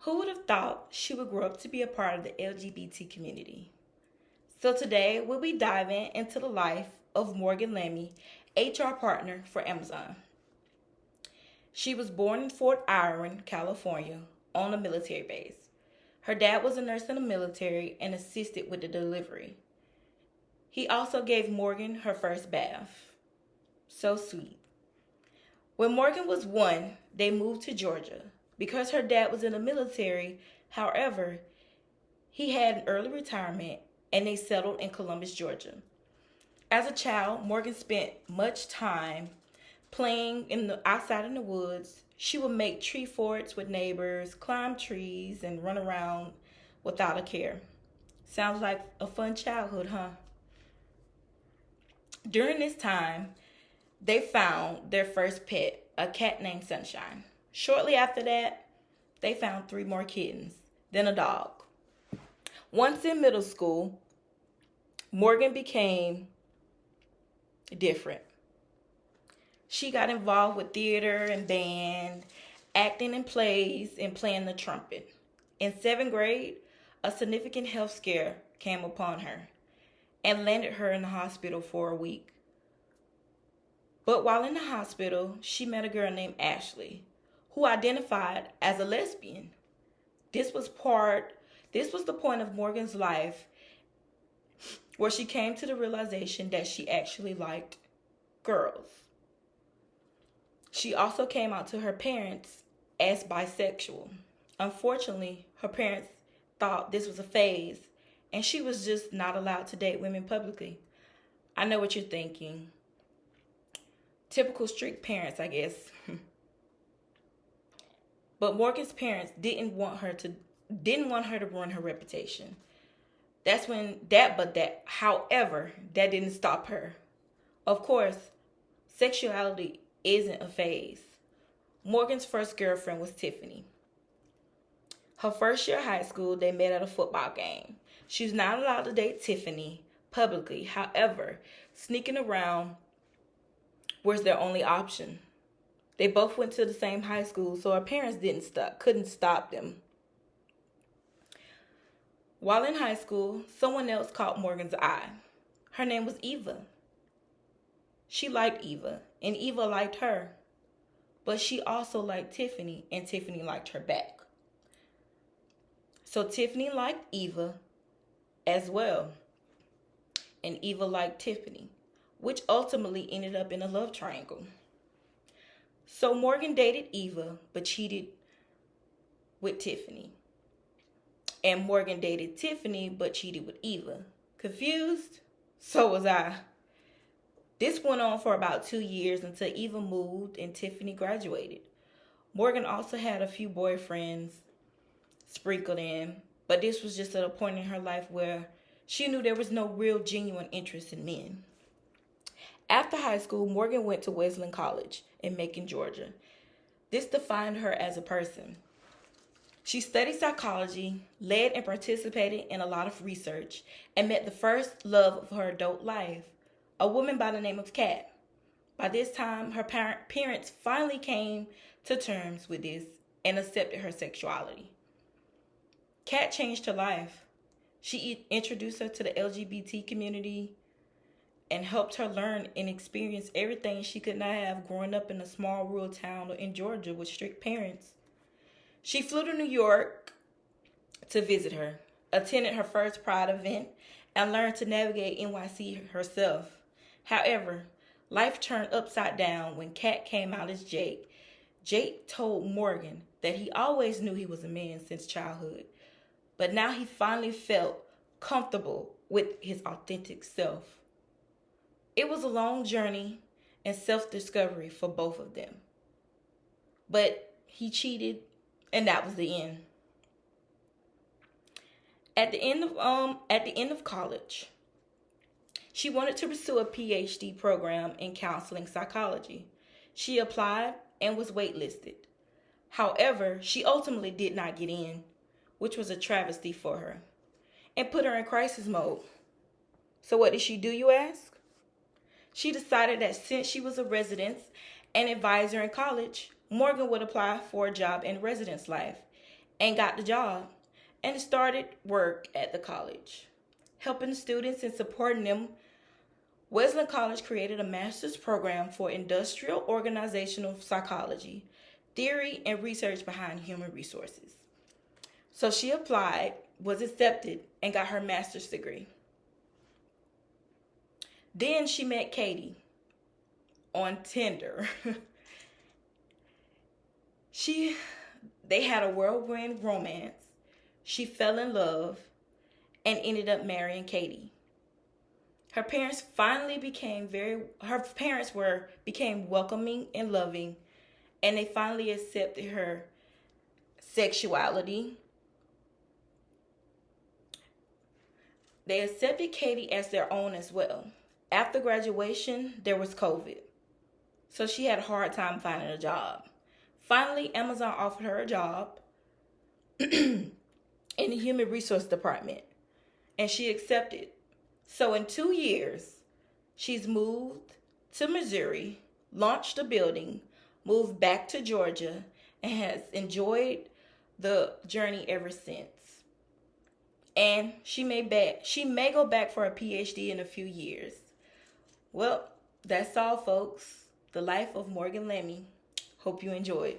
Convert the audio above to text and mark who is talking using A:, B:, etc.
A: Who would have thought she would grow up to be a part of the LGBT community? So today we'll be diving into the life of Morgan Lemmy, HR partner for Amazon. She was born in Fort Irwin, California, on a military base. Her dad was a nurse in the military and assisted with the delivery. He also gave Morgan her first bath. So sweet. When Morgan was 1, they moved to Georgia. Because her dad was in the military, however, he had an early retirement and they settled in Columbus, Georgia. As a child, Morgan spent much time playing outside in the woods. She would make tree forts with neighbors, climb trees, and run around without a care. Sounds like a fun childhood, huh? During this time, they found their first pet, a cat named Sunshine. Shortly after that, they found 3 more kittens, then a dog. Once in middle school, Morgan became different. She got involved with theater and band, acting in plays, and playing the trumpet. In 7th grade, a significant health scare came upon her and landed her in the hospital for a week. But while in the hospital, she met a girl named Ashley, who identified as a lesbian. This was the point of Morgan's life where she came to the realization that she actually liked girls. She also came out to her parents as bisexual. Unfortunately, her parents thought this was a phase and she was just not allowed to date women publicly. I know what you're thinking. Typical strict parents, I guess. But Morgan's parents didn't want her to ruin her reputation. However, that didn't stop her. Of course, sexuality isn't a phase. Morgan's first girlfriend was Tiffany. Her first year of high school, they met at a football game. She was not allowed to date Tiffany publicly. However, sneaking around was their only option. They both went to the same high school, so her parents couldn't stop them. While in high school, someone else caught Morgan's eye. Her name was Eva. She liked Eva, and Eva liked her. But she also liked Tiffany, and Tiffany liked her back. So Tiffany liked Eva as well. And Eva liked Tiffany, which ultimately ended up in a love triangle. So Morgan dated Eva, but cheated with Tiffany. And Morgan dated Tiffany, but cheated with Eva. Confused? So was I. This went on for about 2 years until Eva moved and Tiffany graduated. Morgan also had a few boyfriends sprinkled in, but this was just at a point in her life where she knew there was no real genuine interest in men. After high school, Morgan went to Wesleyan College in Macon, Georgia. This defined her as a person. She studied psychology, led and participated in a lot of research, and met the first love of her adult life, a woman by the name of Kat. By this time, her parents finally came to terms with this and accepted her sexuality. Kat changed her life. She introduced her to the LGBT community and helped her learn and experience everything she could not have growing up in a small rural town in Georgia with strict parents. She flew to New York to visit her, attended her first Pride event, and learned to navigate NYC herself. However, life turned upside down when Kat came out as Jake. Jake told Morgan that he always knew he was a man since childhood, but now he finally felt comfortable with his authentic self. It was a long journey and self-discovery for both of them. But he cheated, and that was the end. At the end of college, she wanted to pursue a PhD program in counseling psychology. She applied and was waitlisted. However, she ultimately did not get in, which was a travesty for her, and put her in crisis mode. So what did she do, you ask? She decided that since she was a residence and advisor in college, Morgan would apply for a job in residence life and got the job and started work at the college. Helping students and supporting them, Wesleyan College created a master's program for industrial organizational psychology, theory, and research behind human resources. So she applied, was accepted, and got her master's degree. Then she met Katie on Tinder. They had a whirlwind romance. She fell in love and ended up marrying Katie. Her parents became welcoming and loving, and they finally accepted her sexuality. They accepted Katie as their own as well. After graduation, there was COVID, so she had a hard time finding a job. Finally, Amazon offered her a job in the human resource department, and she accepted. So in 2 years, she's moved to Missouri, launched a building, moved back to Georgia, and has enjoyed the journey ever since. And she may go back for a PhD in a few years. Well, that's all, folks. The life of Morgan Lemmy. Hope you enjoyed.